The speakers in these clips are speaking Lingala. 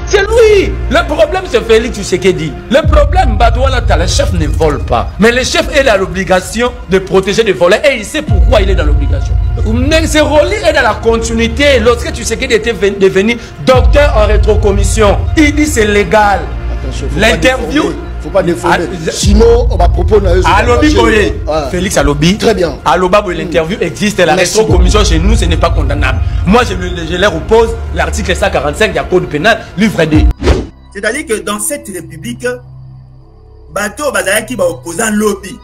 C'est lui. Le problème, c'est Félix Tshisekedi. Le problème, Badouala, le chef ne vole pas. Mais le chef, il a l'obligation de protéger les voleurs. Et il sait pourquoi il est dans l'obligation. Ce rôle est dans la continuité. Lorsque Tshisekedi était devenu docteur en rétrocommission, il dit c'est légal. L'interview. Faut pas défendre. Sinon, on va proposer. Alobi Boye. Félix Alobi. Très bien. Aloba Boye, l'interview existe. La rétrocommission chez nous, ce n'est pas condamnable. Moi, je leur oppose l'article 145 du Code pénal, livre 2. C'est-à-dire que dans cette république, bateau bazalaki ba opposant lobby.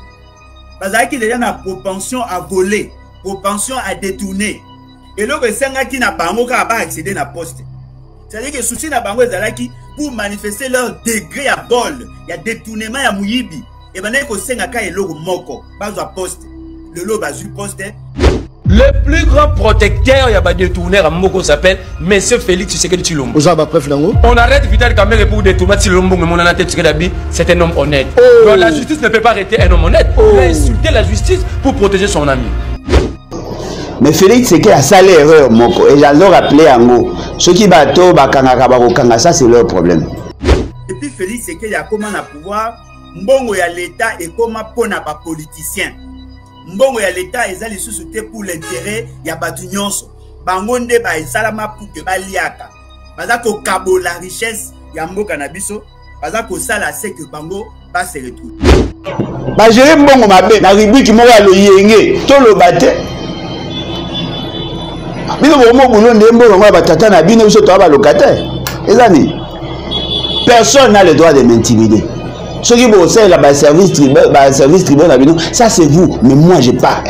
Bazalaki déjà na propension à voler, propension à détourner. Et là, qui n'a pas accéder à poste. C'est-à-dire que souci na bango ezalaki pour manifester leur degré à bol, il y a détournement ya muyibi. Et ben ko senga ka eloko moko, bazwa poste. Le lo bazu poste. Le plus grand protecteur, il y a pas détourneur à Moko s'appelle Monsieur Félix Tshisekedi Tshilombo. On arrête Vital Kamerhe pour détourner Tshilombo, mais mon anaté Tshisekedi, c'est un homme honnête. Donc la justice ne peut pas arrêter un homme honnête. On a insulté la justice pour protéger son ami. Mais Félix Tshisekedi a salé erreur Moko et j'allais rappeler en gros. Ceux qui battent Bakanga, ça c'est leur problème. Et puis Félix Tshisekedi a comment à pouvoir, mbongo ya l'État et comment pour n'a pas politicien. Mbongo ya l'État ezali sous-souté pour l'intérêt ya batu nyonso. Bangonde ba esalama pour que ba liaka. Baza ko kabo la richesse ya mboka na biso, baza ko sala c'est que bango ba se retrouve. Ba gérer mbongo mabe na rubrique mo ya lo yenge to lo bate. Bino bomo buno ndembo ngo ba tata na bino biso to ba locataire. Ezani. Personne n'a le droit de m'intimider. Ceux qui vont faire la service tribunal, ça c'est vous, mais moi je pars.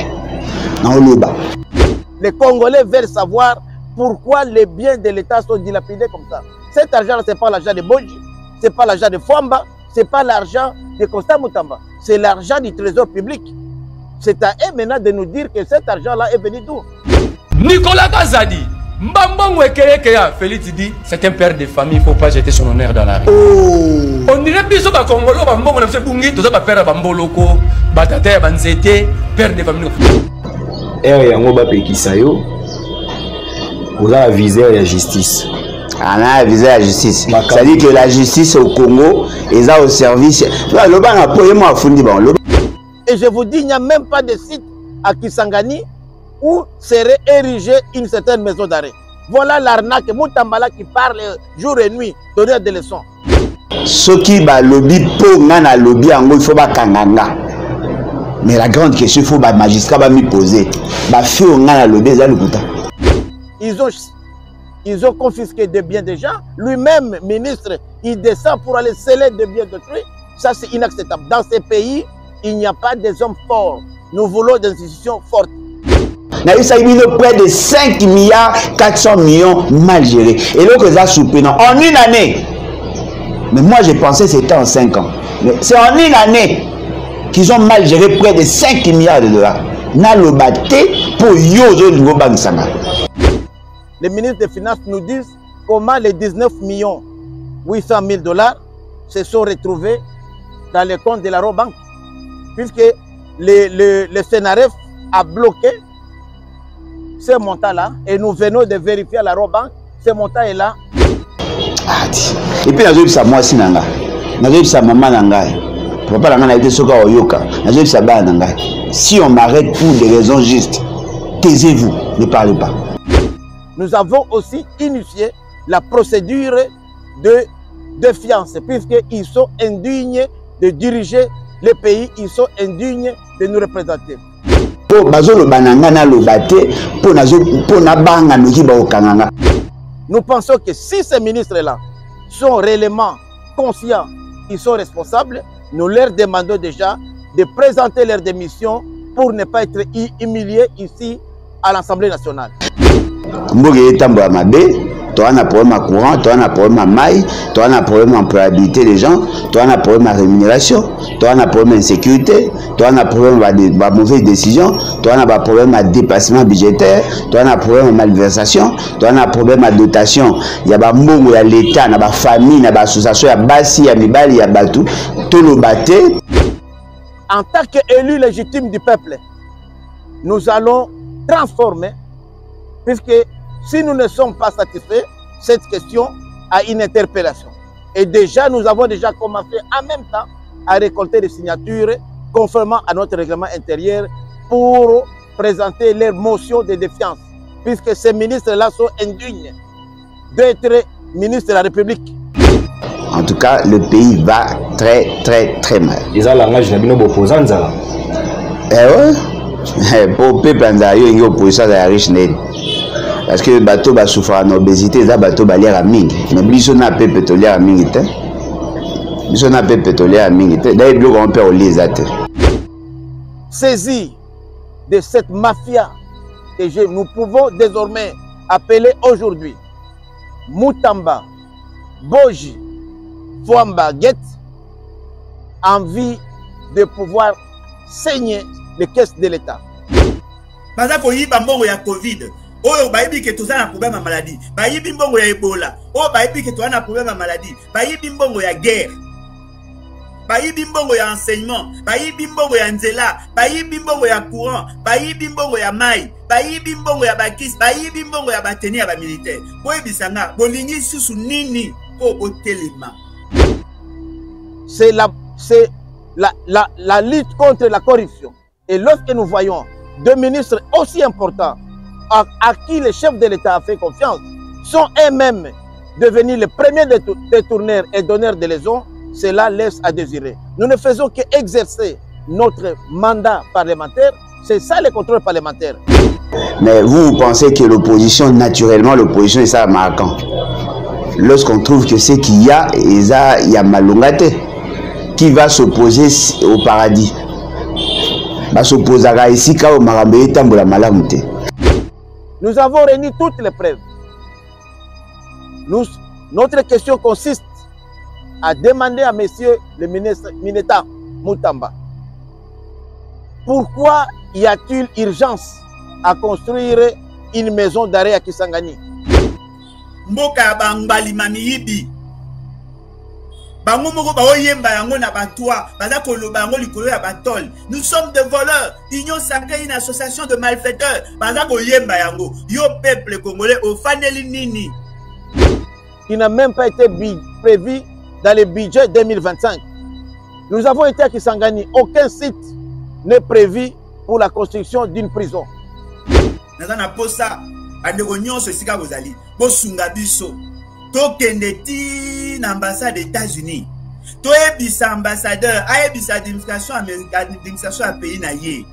Les Congolais veulent savoir pourquoi les biens de l'État sont dilapidés comme ça. Cet argent, ce n'est pas l'argent de Bodji, ce n'est pas l'argent de Fwamba, ce n'est pas l'argent de Constant Moutamba, c'est l'argent du trésor public. C'est à eux maintenant de nous dire que cet argent-là est venu d'où? Nicolas Kazadi. Félix dit c'est un père de famille, il ne faut pas jeter son honneur dans la rue. On dirait plus que Congolo, on a fait bungi, tout ça va faire Bamboloko, Batate, Banzete, père de famille. Yango Bapekisayo, on a visé la justice. On a visé la justice. C'est-à-dire que la justice au Congo est au service. Et je vous dis, il n'y a même pas de site à Kisangani où serait érigée une certaine maison d'arrêt. Voilà l'arnaque Moutambala qui parle jour et nuit, donner des leçons. Ce qui va lobby pour ngana lobby il faut pas kanganga. Mais la grande question il faut ba magistrat va me poser. Ba fait ngana lobby za lukuta. Ils ont confisqué des biens des gens. Lui-même ministre, il descend pour aller sceller des biens d'autrui. Ça c'est inacceptable. Dans ces pays, il n'y a pas des hommes forts. Nous voulons des institutions fortes. Ça a eu près de 5 milliards 400 millions mal gérés. Et là, ça soupé en une année. Mais moi, je pensais que c'était en 5 ans. C'est en une année qu'ils ont mal géré près de 5 milliards de dollars. Les ministres des Finances nous disent comment les 19 millions 800 000 dollars se sont retrouvés dans les comptes de la Robank. Puisque le CNRF a bloqué ce montant-là, et nous venons de vérifier à la Robank, ce montant est là. Et puis, ça moi aussi, ça maman papa n'a été soka oyoka, si on m'arrête pour des raisons justes, taisez-vous, ne parlez pas. Nous avons aussi initié la procédure de défiance, puisqu'ils sont indignes de diriger le pays, ils sont indignes de nous représenter. Nous pensons que si ces ministres-là sont réellement conscients, ils sont responsables, nous leur demandons déjà de présenter leur démission pour ne pas être humiliés ici à l'Assemblée nationale. Tu as un problème à courant, tu as un problème à maille, tu as un problème à employabilité des gens, tu as un problème à rémunération, tu as un problème à insécurité, tu as un problème à mauvaise décision, tu as un problème à dépassement budgétaire, tu as un problème à malversation, tu as un problème à dotation. Il y a des mots, il y a l'État, il y a des familles, il y a des associations, il y a Bassi, il y a Mibali, il y a Batou, tout le bâté. En tant qu'élu légitime du peuple, nous allons transformer, puisque si nous ne sommes pas satisfaits, cette question à une interpellation. Et déjà, nous avons déjà commencé en même temps à récolter des signatures conformément à notre règlement intérieur pour présenter leur motion de défiance, puisque ces ministres-là sont indignes d'être ministres de la République. En tout cas, le pays va très mal. Ils ont langage de opposants. Pour le peuple, il y a une opposition à la riche. Parce que le bateau va souffrir en obésité, le bateau va l'air à ming. Mais si on a un peu pétrolier à ming, si on a un peu pétrolier à ming, d'ailleurs, on peut les attaquer. Saisi de cette mafia que nous pouvons désormais appeler aujourd'hui Mutamba, Boji, Fwamba, Get, envie de pouvoir saigner les caisses de l'État. Baza koyiba mbongo ya Covid. Oyo bayibi ke toza na problème ya maladie. Bayibi mbongo ya Ebola. Oyo bayibi ke toza na problème ya maladie. Bayibi mbongo ya guerre. Bayibi mbongo ya enseignement. Bayibi mbongo ya nzela. Bayibi mbongo ya courant. Bayibi mbongo ya mai. Bayibi mbongo ya bakis. Bayibi mbongo ya bateni ya ba militaire. Boyebisanga bolingi susu nini po botelema. C'est la lutte contre la corruption. Et lorsque nous voyons deux ministres aussi importants à qui le chef de l'État a fait confiance, sont eux-mêmes devenus les premiers détourneurs et donneurs de leçons, cela laisse à désirer. Nous ne faisons qu'exercer notre mandat parlementaire, c'est ça le contrôle parlementaire. Mais vous pensez que l'opposition, naturellement, l'opposition est ça marquant. Lorsqu'on trouve que c'est qu'il y a, il y a Malungate qui va s'opposer au paradis. Va s'opposer à ici quand nous avons réuni toutes les preuves. Notre question consiste à demander à monsieur le ministre Mineta Mutamba, pourquoi y a-t-il urgence à construire une maison d'arrêt à Kisangani? Mboka bangbali mamiyibi. Bango moko baoyemba yango na batwa, baza koloba yango likolo ya batol. Nous sommes des voleurs. Union sacrée, une association de malfaiteurs. Baza koyemba yango. Yo peuple congolais au faneli nini. Qui n'a même pas été prévu dans le budget 2025. Nous avons été à Kisangani. Aucun site n'est prévu pour la construction d'une prison. Nazana posa andeko nyonso esika bozali. Bosunga biso. Tokendeti l'ambassade des États-Unis. Toebisa ambassadeur, aebisa administration américaine, administration à pays naïe.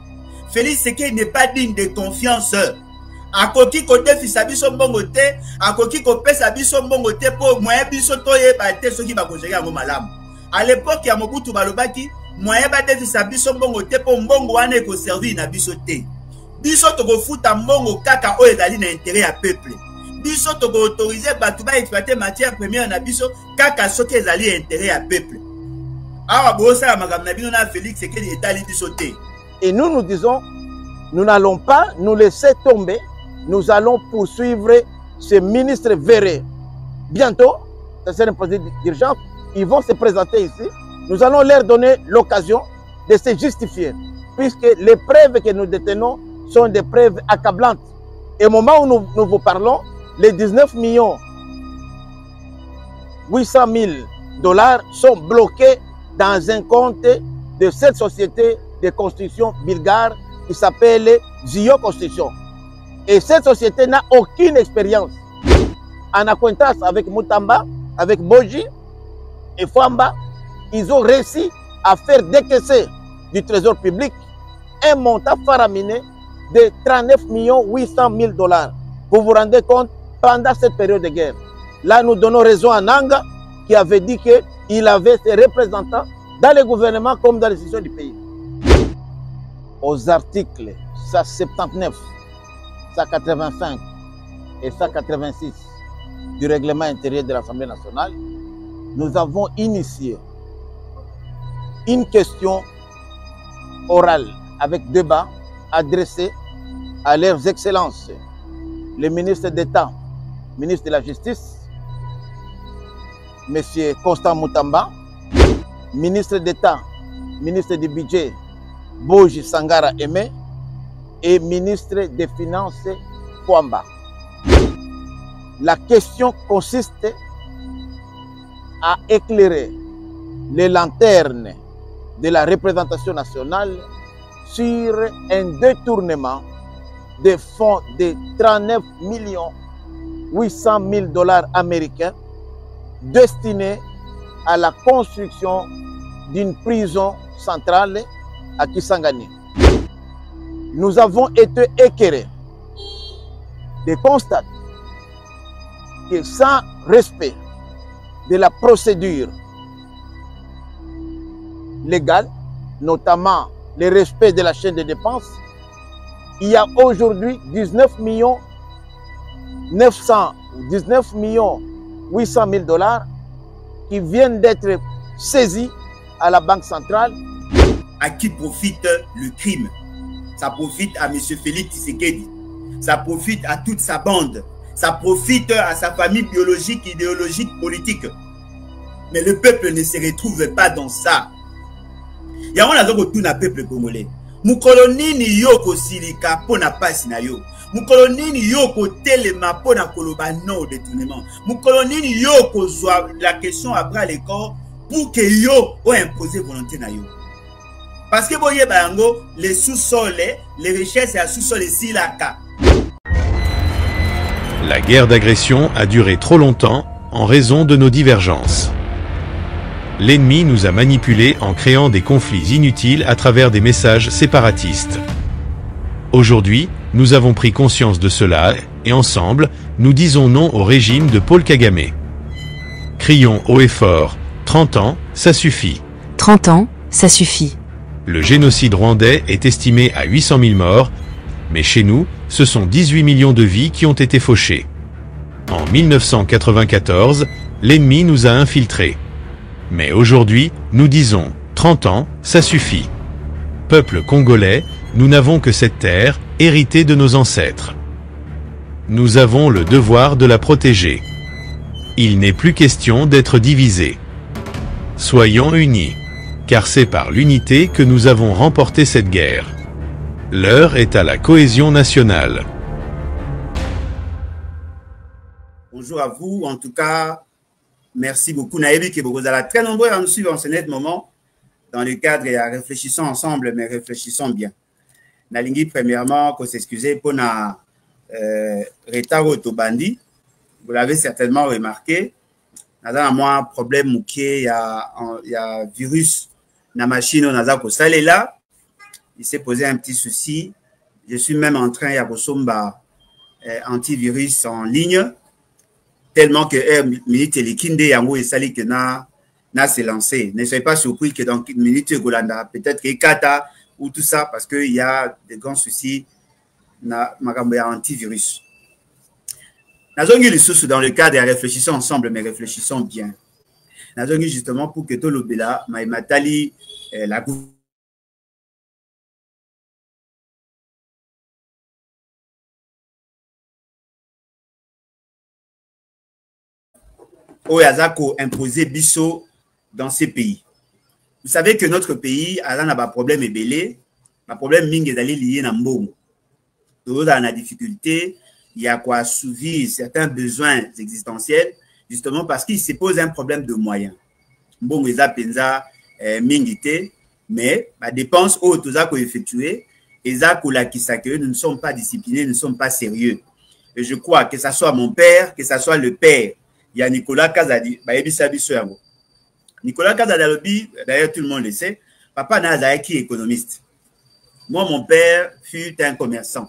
Félix Tshisekedi n'est pas digne de confiance. Akoki kote fisabiso mbongote, akoki kopesa biso mbongote pour moyen biso toyeba te soki ba kojeri yango malamu. À l'époque ya Mobutu balobaki, moyen ba te fisabiso mbongote pour mbongo wana eko servir na biso te. Biso toko futa mbongo kaka oyo ezali na intérêt ya peuple. Biso toko autoriser batu ba exploiter matière première na biso kaka soki ezali intérêt à peuple. Awa bosa ya makambo na bino na Félix Tshisekedi etali biso te. Et nous disons, nous n'allons pas nous laisser tomber, nous allons poursuivre ce ministre Véré. Bientôt, c'est un projet d'urgence, ils vont se présenter ici. Nous allons leur donner l'occasion de se justifier, puisque les preuves que nous détenons sont des preuves accablantes. Et au moment où nous vous parlons, les 19 800 000 $ sont bloqués dans un compte de cette société de construction bulgare qui s'appelle Zio Construction. Et cette société n'a aucune expérience. En acquaintance avec Mutamba, avec Boji et Fwamba, ils ont réussi à faire décaisser du trésor public un montant faraminé de 39 800 000 $. Vous vous rendez compte, pendant cette période de guerre. Là, nous donnons raison à Nanga qui avait dit qu'il avait ses représentants dans le gouvernement comme dans les institutions du pays. Aux articles 179, 185 et 186 du règlement intérieur de l'Assemblée nationale, nous avons initié une question orale avec débat adressée à leurs excellences, le ministre d'État, ministre de la Justice, M. Constant Mutamba, ministre d'État, ministre du Budget, Boji Sangara Aimé, et ministre des Finances, Fwamba. La question consiste à éclairer les lanternes de la représentation nationale sur un détournement des fonds de 39 800 000 $ américains destinés à la construction d'une prison centrale à Kisangani. Nous avons été éclairés de constater que sans respect de la procédure légale, notamment le respect de la chaîne de dépenses, il y a aujourd'hui 19 800 000 $ qui viennent d'être saisis à la Banque centrale. À qui profite le crime? Ça profite à M. Félix Tshisekedi. Ça profite à toute sa bande. Ça profite à sa famille biologique, idéologique, politique. Mais le peuple ne se retrouve pas dans ça. Il y a un peuple congolais. Mukolonini yoko silika pona pasi na yo. Mukolonini yoko telema pona koloba non détournement. Mukolonini yoko zwa la question à bras le corps pour que yo o imposer volonté na yo. Parce que boye bango les sous-sols, les richesses et sous-sol ici la ka. La guerre d'agression a duré trop longtemps en raison de nos divergences. L'ennemi nous a manipulés en créant des conflits inutiles à travers des messages séparatistes. Aujourd'hui, nous avons pris conscience de cela et ensemble, nous disons non au régime de Paul Kagame. Crions haut et fort, 30 ans, ça suffit. 30 ans, ça suffit. Le génocide rwandais est estimé à 800 000 morts, mais chez nous, ce sont 18 millions de vies qui ont été fauchées. En 1994, l'ennemi nous a infiltrés. Mais aujourd'hui, nous disons, 30 ans, ça suffit. Peuple congolais, nous n'avons que cette terre, héritée de nos ancêtres. Nous avons le devoir de la protéger. Il n'est plus question d'être divisés. Soyons unis, car c'est par l'unité que nous avons remporté cette guerre. L'heure est à la cohésion nationale. Bonjour à vous, en tout cas, merci beaucoup. Naïbi que vous êtes très nombreux à nous suivre en ce net moment dans le cadre et à réfléchissons ensemble, mais réfléchissons bien. Nalingi, premièrement, qu'on s'excuse pour na retard au Tobandi. Vous l'avez certainement remarqué. Nous avons un problème il y a virus dans la machine, on a salé là. Il s'est posé un petit souci. Je suis même en train de antivirus en ligne. Tellement que minute l'équinde yango et sali que na s'est lancé. Ne soyez pas surpris que dans une minute Golanda peut-être que Kata ou tout ça parce qu'il y a des grands soucis na makambo antivirus. Nazongi lisusu dans le cadre et réfléchissons ensemble mais réfléchissons bien. Nazongi justement pour que tout l'obéla matali la Oyazako imposé biso dans ces pays. Vous savez que notre pays a un problème ébélé, un problème mingi d'aller lié na mbongo. Dans la difficulté, il y a quoi assouvir certains besoins existentiels, justement parce qu'il se pose un problème de moyens. Mbongo eza penza mingité, mais la dépense au tozako effectué, ezako la kisake, nous ne sommes pas disciplinés, nous ne sommes pas sérieux. Et je crois que ça soit mon père, que ça soit le père. Il y a Nicolas Kazadi, Nicolas Kazadi, d'ailleurs tout le monde le sait, papa Nazaki est économiste. Moi, mon père fut un commerçant.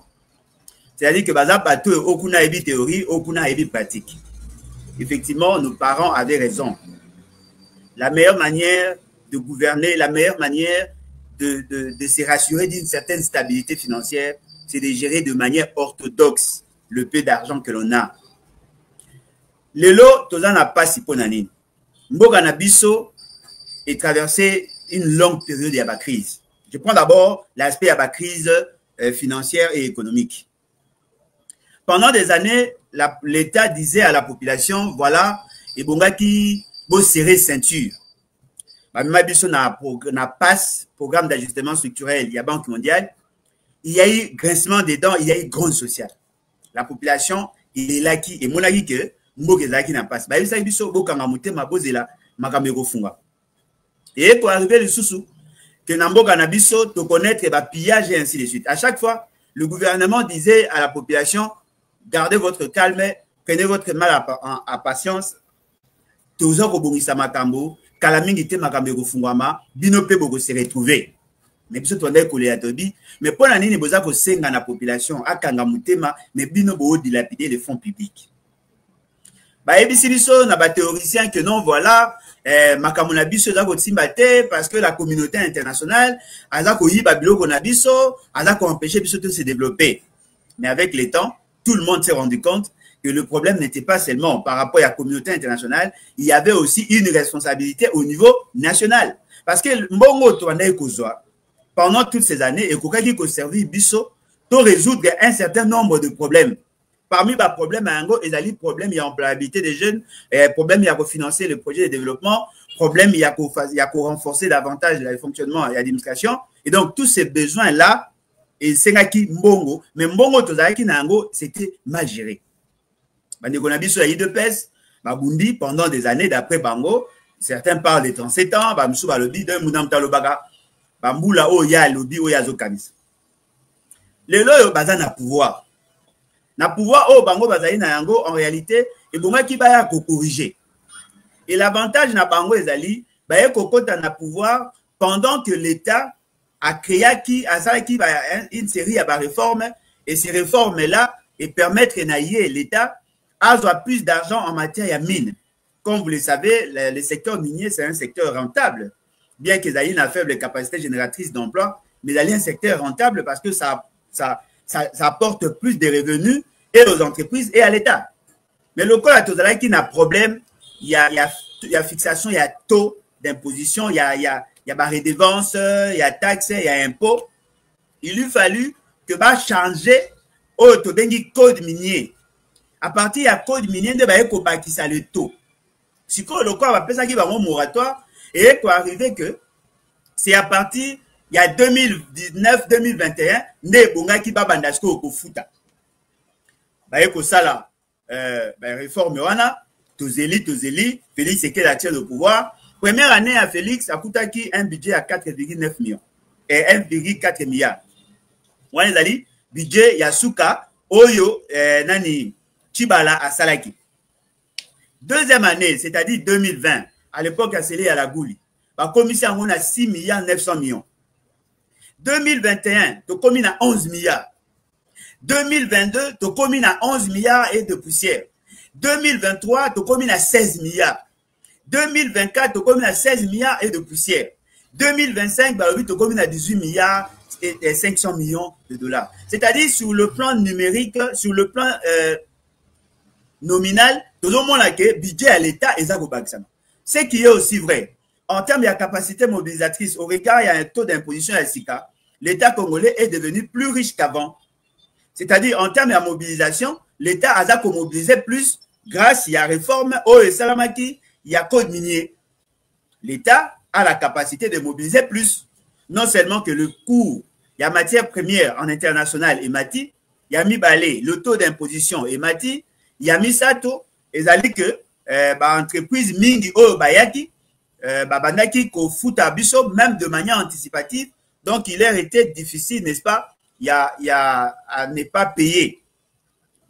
C'est-à-dire que Baza Pato, Okuna Ebi théorie, Okuna Ebi pratique. Effectivement, nos parents avaient raison. La meilleure manière de gouverner, la meilleure manière de se rassurer d'une certaine stabilité financière, c'est de gérer de manière orthodoxe le peu d'argent que l'on a. Lelo, Tozan n'a pas si ponanine. Mboga Nabiso est traversé une longue période de crise. Je prends d'abord l'aspect de la crise financière et économique. Pendant des années, l'État disait à la population, voilà, et Bongaki, vous serrez ceinture. Mabiso n'a pas programme d'ajustement structurel, il y a Banque mondiale, il y a eu grincement des dents, il y a eu grande sociale. La population, il est là qui, et mon avis que, Mboka n'a pas. Bah, ça biso bokanga mutema bozela makameko funga. Et pour arriver le sous que Namboka Nabiso te connaître le pillage et ainsi de suite. À chaque fois, le gouvernement disait à la population, gardez votre calme, prenez votre mal à patience. Toujours Bongisa Makambo, Kalamingite Makambo Fungama, Binope Bogo se retrouver. Mais biso tourner collé à Tobi, mais pour l'année, nous avons senga la population, à Kangamutema, mais Bino Bogo dilapider les fonds publics. Bah, Ebisiliso, n'a pas théoricien que non, voilà, Makamona Biso, parce que la communauté internationale, a koyi Babilo Konabiso, a empêché Biso de se développer. Mais avec le temps, tout le monde s'est rendu compte que le problème n'était pas seulement par rapport à la communauté internationale, il y avait aussi une responsabilité au niveau national. Parce que Mbongo Toandai Kozwa, pendant toutes ces années, et Kokaki ko servi Biso, pour résoudre un certain nombre de problèmes. Parmi les problèmes à Ango, il y a des problèmes, il y a l'employabilité des jeunes, problème, il y a refinancer le projet de développement, problème, il y a renforcer davantage le fonctionnement et l'administration. Et donc, tous ces besoins-là, et c'est qui Mbongo, mais Mbongo Tozaki Nango, c'était mal géré. Bandekonabiso a eu de pèse, Babundi, pendant des années d'après Bango, certains parlent de 37 ans, Bamsou Balobi, d'un Moudam Talobaga, Bamboula, Oya, Lobi, Oya Zokamis. Les lois, bazan à pouvoir. Na pouvoir, oh, Bango Bazaï na Yango, en réalité, et bon, qui va corriger. Et l'avantage na Bango Ezali, bah, Kokota na pouvoir, pendant que l'État a créé une série de réformes, et ces réformes-là, et permettre naïe l'État à avoir plus d'argent en matière de mine. Comme vous le savez, le secteur minier, c'est un secteur rentable. Bien qu'ils aient une faible capacité génératrice d'emploi, mais il y a un secteur rentable parce que ça apporte plus de revenus et aux entreprises et à l'État. Mais le cas de qui n'a problème, il y a fixation, il y a taux d'imposition, il y a redevance, il y a taxes, il y a impôts. Il lui fallu que va changer au taux d'un code minier. À partir du code minier, de ça le taux. Si le corps va faire ça, moratoire, et pour arriver que c'est à partir il y a 2019-2021, ne bonga qui va bandasko au futa. Baeko sala réforme wana, Tozeli, Félix est l'actuel au pouvoir. Première année à Félix, a coûté un budget à 4,9 millions et 1,4 milliard. On a dit budget Yasuka Oyo nani Chibala à Salaki. Deuxième année, c'est-à-dire 2020, à l'époque à Célé à la Gouli, la commission on a 6 milliards 900 millions. 2021, tu commune à 11 milliards. 2022, tu commune à 11 milliards et de poussière. 2023, tu commune à 16 milliards. 2024, tu commune à 16 milliards et de poussière. 2025, tu commune à 18 milliards et 500 millions de dollars. C'est-à-dire sur le plan numérique, sur le plan nominal, tout le monde a que budget à l'État et ça. Ce qui est aussi vrai. En termes de capacité mobilisatrice, au regard, il y a un taux d'imposition à SICA. L'État congolais est devenu plus riche qu'avant. C'est-à-dire, en termes de mobilisation, l'État a mobilisé plus grâce à la réforme au Salamaki, il y a code minier. L'État a la capacité de mobiliser plus. Non seulement que le coût, il y a matière première en international et mati, il y a mis balé, le taux d'imposition et mati, il y a mis sato, et ça dit que entreprise mingi o bayaki, bandaki ko futa biso même de manière anticipative, donc il a été difficile, n'est-ce pas, il y a à ne pas payer.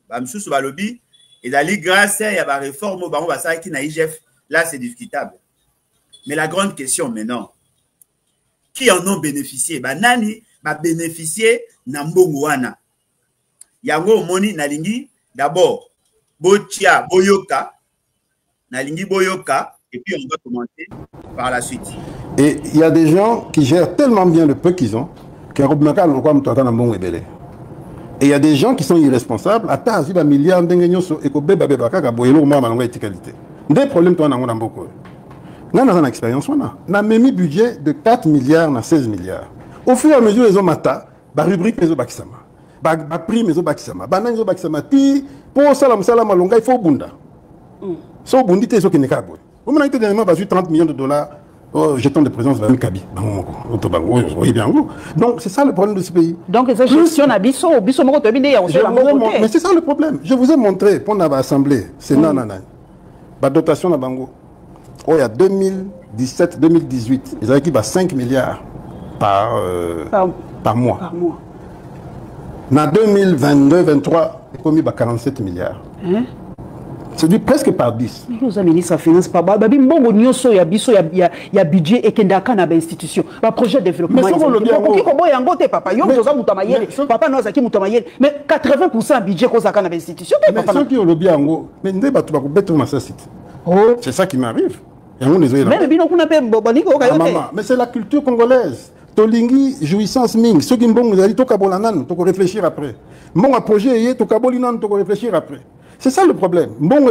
Bamsous balobi, et d'aller grâce à la réforme au baron basa qui n'a IGF, là c'est discutable. Mais la grande question maintenant, qui en ont bénéficié? Nani va bénéficier na mbongo wana. Yango moni nalingi d'abord botia boyoka nalingi boyoka et puis on va commenter par la suite. Et il y a des gens qui gèrent tellement bien le peu qu'ils ont qu'un robinaka l'envoie m'entendre na mbongo ebele. Et il y a des gens qui sont irresponsables à ta ziba milliards d'engenyoso et ko beba beba kaka boyelo ma malonga etikalité. Des problèmes toi na ngona mboko. Nous avons une expérience, on a même mis budget de 4 milliards à 16 milliards. Au fur et à mesure, les hommes mata, la rubrique les obakisama, la prime les obakisama, banane les obakisama, pour salam longa, il faut bunda. So bundi te so kenekabo. Vous m'avez dit dernièrement 30 millions de dollars jeton de présence vers le Kabi. Donc c'est ça le problème de ce pays. Donc c'est gestion à biso mais c'est ça le problème. Je vous ai montré pour l'Assemblée, c'est nanana. La dotation à Bango. il y a 2017-2018, ils avaient qui 5 milliards par mois. Par mois. En 2022-2023, ils ont mis 47 milliards. Hein? C'est dit presque par 10. Nous avons ministre des Finances, il y a budget et qu'il y a une institution. Un projet de développement. Mais papa nous a dit mais 80% budget qu'on a dans institution. Mais ceux qui ont le bien, c'est ça qui m'arrive. Mais c'est la culture congolaise. Tolingi jouissance ming. Ceux qui m'ont dit to kabolanan, to réfléchir après. Mon projet to kabolinan, to réfléchir après. C'est ça le problème. Bon,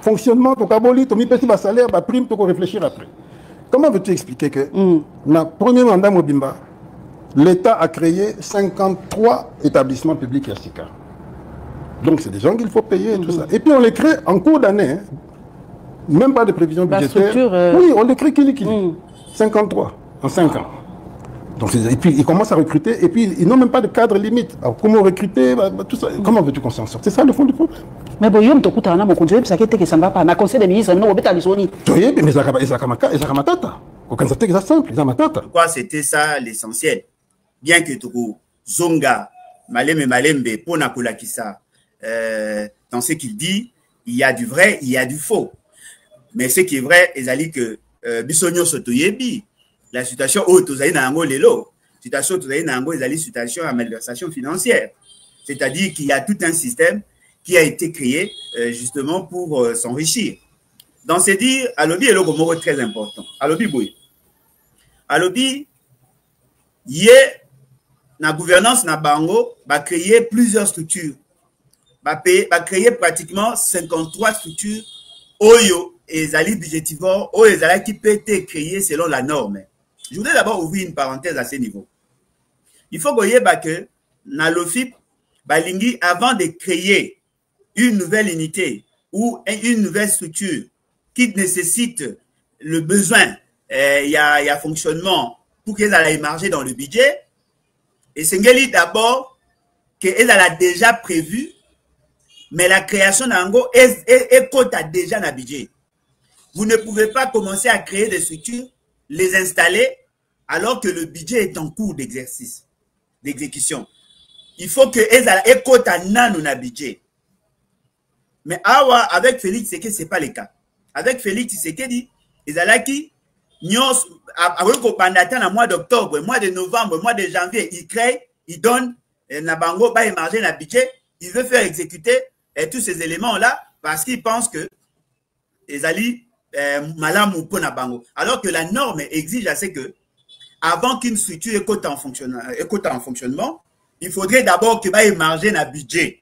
fonctionnement, ton caboli, ton petit salaire, ta prime, tu réfléchir après. Comment veux-tu expliquer que dans le premier mandat Mobimba, l'État a créé 53 établissements publics Yassika. Donc c'est des gens qu'il faut payer et tout ça. Et puis on les crée en cours d'année, hein. Même pas de prévision budgétaire. Oui, on les crée qui 53 en 5 ans. Donc, et puis ils commencent à recruter, et puis ils n'ont même pas de cadre limite. Alors comment recruter, tout ça, comment veux-tu qu'on s'en sorte? C'est ça le fond du problème. Mais bon, tu as un conseil que ça ne va pas. Le conseil des ministres, non, mais c'était ça l'essentiel. Bien que tu zonga, malembe, pona kolakisa, dans ce qu'il dit, il y a du vrai, il y a du faux. Mais ce qui est vrai, c'est que Bissonio Sotoyebi, la situation où tu as une situation où tu as une situation à malversation financière. C'est-à-dire qu'il y a tout un système qui a été créé justement pour s'enrichir. Dans ce dire, Alobi est le mot très important. Alobi Boy. Alobi, y est la gouvernance na Bango va créer plusieurs structures. Va créer pratiquement 53 structures Oyo et Zali budgétivore, Oyo et Zali qui peut être créées selon la norme. Je voudrais d'abord ouvrir une parenthèse à ce niveau. Il faut que dans l'OFIP, avant de créer une nouvelle unité ou une nouvelle structure qui nécessite le besoin, il y a fonctionnement pour qu'elle aille émarger dans le budget. Et c'est d'abord qu'elle a déjà prévu, mais la création d'Ango est déjà dans le budget. Vous ne pouvez pas commencer à créer des structures, les installer, alors que le budget est en cours d'exercice, d'exécution. Il faut que elles côte à nan na budget. Mais avec Félix Tshisekedi, ce n'est pas le cas. Avec Félix Tshisekedi, Ezalaki, avec le pendant le mois d'octobre, mois de novembre, mois de janvier, il crée, il donne, Nabango va émarger na budget, il veut faire exécuter tous ces éléments-là parce qu'il pense que Ezali malam ou pour Nabango. Alors que la norme exige assez que avant qu'une structure écoute en fonctionnement, il faudrait d'abord qu'il va émarger un budget.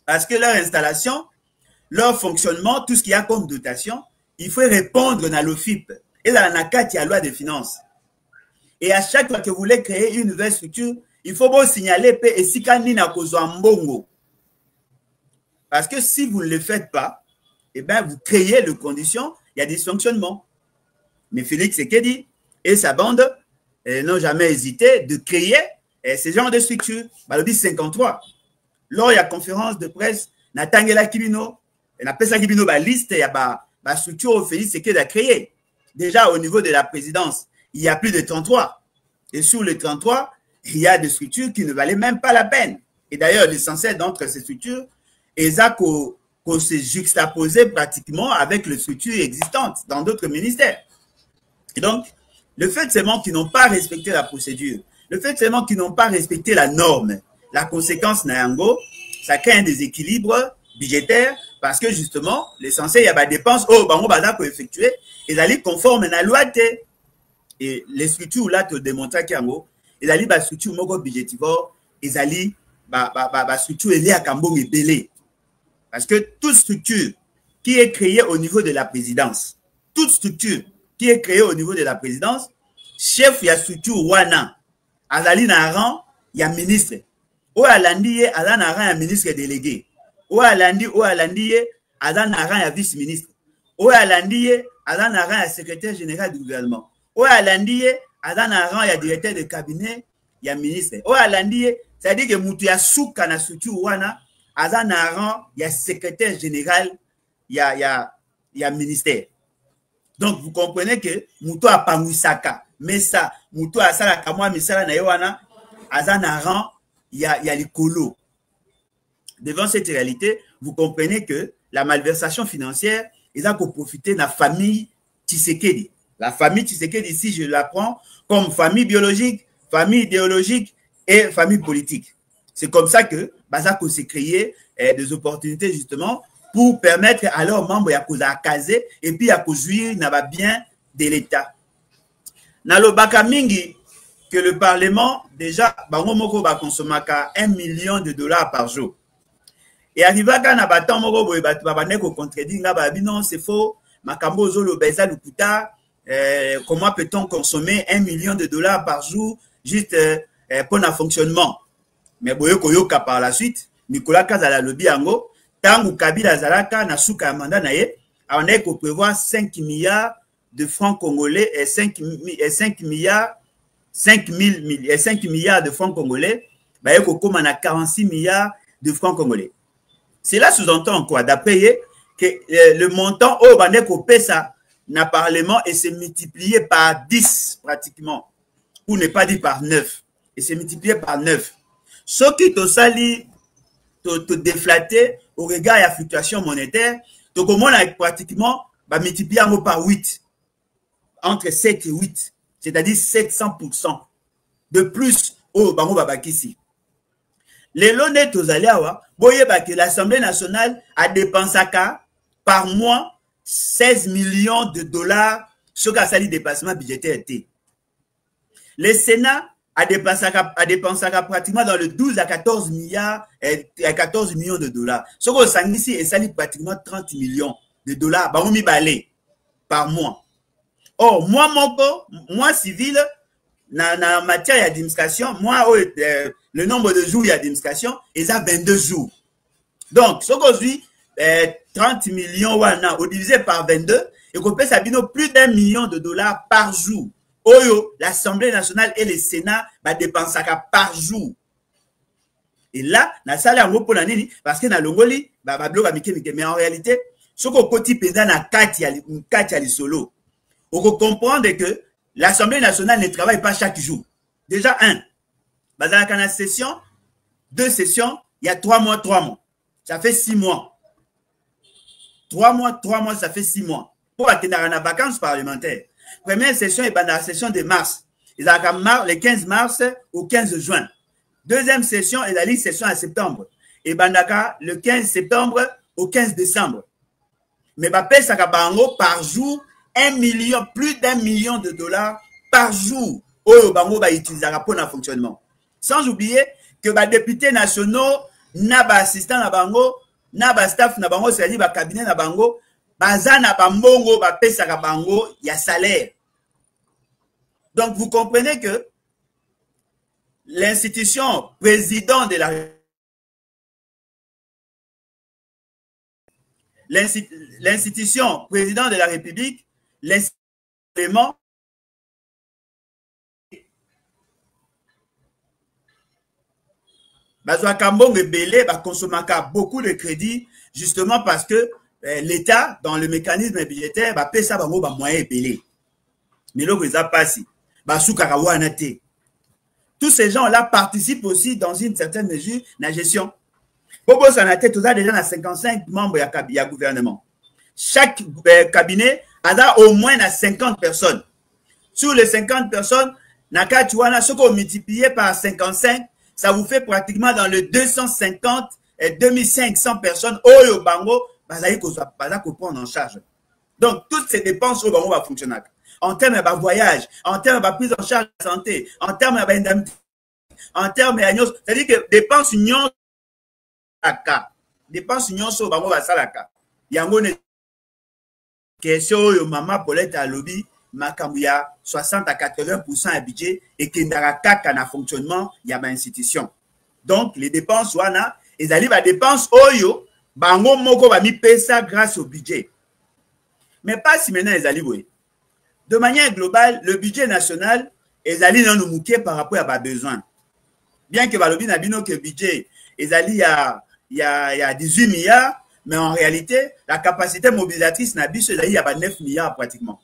Parce que leur installation, leur fonctionnement, tout ce qu'il y a comme dotation, il faut répondre dans l'OFIP. Et dans la carte, il y a la loi des finances. Et à chaque fois que vous voulez créer une nouvelle structure, il faut vous signaler et si mbongo. Parce que si vous ne le faites pas, eh bien, vous créez les conditions, il y a des dysfonctionnements. Mais Félix Tshisekedi et sa bande n'ont jamais hésité de créer ce genre de structure. Le 53. Lors il y a conférence de presse, Natangela Kibino, et na pesa Kibino ba liste, il y a ba structure au Félix Tshisekedi a créé. Déjà au niveau de la présidence, il y a plus de 33. Et sur les 33, il y a des structures qui ne valaient même pas la peine. Et d'ailleurs, l'essentiel d'entre ces structures est qu'on s'est juxtaposé pratiquement avec les structures existantes dans d'autres ministères. Et donc, le fait seulement qu'ils n'ont pas respecté la procédure, le fait seulement qu'ils n'ont pas respecté la norme, la conséquence Nayango, ça crée un déséquilibre budgétaire parce que justement, l'essentiel, il y a des dépenses, on va effectuer, et d'aller conforme à la loi. Et les structures là, te démontrent qu'il y a et d'aller la structure mogo budgétivore, et d'aller la structure liée à Kambong et Belé. Parce que toute structure qui est créée au niveau de la présidence, toute structure qui est créée au niveau de la présidence, chef, il y a structure Wana, Azali Naran, il y a ministre. Ou Alandi, Azan Naran, il y a ministre délégué. Ou Alandi, Azan Naran, il y a vice-ministre. Ou Alandi, Azan Naran, il y a secrétaire général du gouvernement. Ou Alandi, Azan Naran, il y a directeur de cabinet, il y a ministre. Ou Alandi, c'est-à-dire que Moutou ya souka na structure Wana, Azan Naran, il y a secrétaire général, il y a ministère. Donc, vous comprenez que Mouto a Panguisaka, mais ça, Mouto a Salaka, moi, Misala Nayoana, Azanaran, il y a les colos. Devant cette réalité, vous comprenez que la malversation financière, ils ont profité de la famille Tshisekedi. La famille Tshisekedi, ici, je la prends comme famille biologique, famille idéologique et famille politique. C'est comme ça que Bazako s'est créé des opportunités, justement, pour permettre à leurs membres à caser et puis à jouir n'a bien de l'État. Dans le Bakamingi, que le Parlement, déjà, Bango Moko va consommer $1 million par jour. Et arrivé à Nabatan Moko, non, c'est faux, Makambo Zolo Beza Lukuta, comment peut-on consommer $1 million par jour juste pour un fonctionnement? Mais Boyo Koyoka par la suite, Nicolas Kazala Lobi Ango, Tangu Kabila Zalaka, Nasuka Amanda Naye, on est qu'on prévoit 5 milliards de francs congolais et 5 milliards de francs congolais, bah, il y a 46 milliards de francs congolais. Cela sous-entend quoi? D'après que le montant au Bandeko Pesa n'a parlement et s'est multiplié par 10 pratiquement, pour ne pas dire par 9, et s'est multiplié par 9. Ce qui te sali, te déflaté au regard de la fluctuation monétaire, tu commences pratiquement bah, multiplier par 8, entre 7 et 8, c'est-à-dire 700% de plus au Bango Babakisi. Les lonettes aux Aliawa, que l'Assemblée nationale a dépensé par mois 16 millions de dollars sur le sali dépassement budgétaire. Le Sénat a dépensé pratiquement dans le 12 à 14 milliards à 14 millions de dollars. Ce qu'on s'en ici est sali pratiquement 30 millions de dollars par mois. Or, moi civil, dans la matière d'administration, le nombre de jours d'administration est à 22 jours. Donc, ce qu'on dit, 30 millions wana, divisé par 22, et qu'on peut s'abîmer plus d'1 million de dollars par jour. Oyo, l'Assemblée nationale et le Sénat va dépenser par jour. Et là, la salle est en gros pour l'année, parce que dans le Ngoli, mais en réalité, ce qu'on peut dire dans la Katia solo, on peut comprendre que l'Assemblée nationale ne travaille pas chaque jour. Déjà, dans la session, 2 sessions, il y a 3 mois. Ça fait 6 mois. 3 mois, ça fait 6 mois. Pour atteindre la vacances parlementaires. Première session est la session de mars. Ils ont le 15 mars au 15 juin. Deuxième session est la session en septembre. Et Bandaka le 15 septembre au 15 décembre. Mais Bapé Sakabango par jour, 1 million, plus d'1 million de dollars par jour. Oyo Bango va utiliser pour le fonctionnement. Sans oublier que les députés nationaux, n'aba assistant na bango, n'aba staff na bango, c'est-à-dire ba cabinet na bango, baza na bambongo, ba pesa ka bango, il y a salaire. Donc vous comprenez que l'institution président de la l'institution président de la République, l'institution Bazwa Kambonge Belé va consommer beaucoup de crédits justement parce que l'État, dans le mécanisme budgétaire, va payer ça par moyen belé. Mais là, ils ont passé. Tous ces gens-là participent aussi dans une certaine mesure à la gestion. Bobo Sanate, tout ça déjà dans 55 membres il y a gouvernement. Chaque cabinet a au moins 50 personnes. Sur les 50 personnes, ce qu'on multiplie par 55, ça vous fait pratiquement dans le 250 et 2500 personnes. Oyo Bango, qu'on prendre en charge. Donc, toutes ces dépenses au Bango vont fonctionner. En termes de voyage, en termes de prise en charge de la santé, en termes d'indemnité, en termes de c'est-à-dire que dépenses union dépenses union sur Bango va salaka. Yango ne question yo maman Paulette à lobby. Makamouya 60 à 80% à budget et qu'il n'y a qu'à un fonctionnement, il y a une institution. Donc, les dépenses, ils arrivent à dépenses, oyo, bango moko va mi payer ça grâce au budget. Mais pas si maintenant ils arrivent. De manière globale, le budget national, ils arrivent dans nos mouquets par rapport à nos besoins. Bien que Balobi n'a bino que le budget, ils arrivent il y a 18 milliards, mais en réalité, la capacité mobilisatrice n'a il y a 9 milliards pratiquement.